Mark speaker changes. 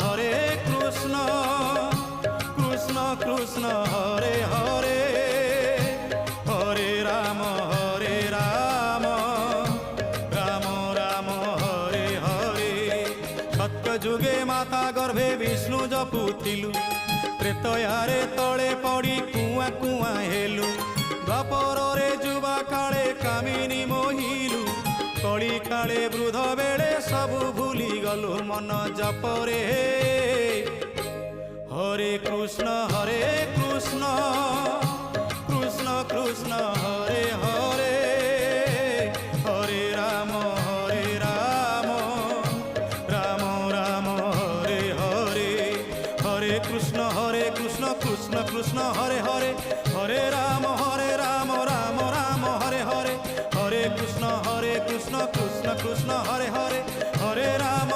Speaker 1: হরে কৃষ্ণ কৃষ্ণ কৃষ্ণ হরে হরে, হরে রাম রাম রাম হরে হরে। সত্য যুগে মাতা গর্ভে বিষ্ণু জপুଥିଲୁ, ତ୍ରେତୟାରେ ତଳେ ପଡ଼ି କୁଆଁ କୁଆଁ ହେଲୁ, ଦ୍ୱାପରରେ ଯୁବା କାଳେ କାମିନୀ ମୋହିଲୁ, କଳି କାଳେ ବୃଦ୍ଧ ବେଳେ ସବୁ ଭୁଲି ଗଲୁ ମନ ଜପରେ। হরে কৃষ্ণ কৃষ্ণ কৃষ্ণ হরে হরে, হরে রাম রাম রাম হরে হরে। হরে কৃষ্ণ কৃষ্ণ কৃষ্ণ হরে হরে, হরে রাম রাম রাম হরে হরে। হরে কৃষ্ণ কৃষ্ণ কৃষ্ণ হরে হরে, হরে রাম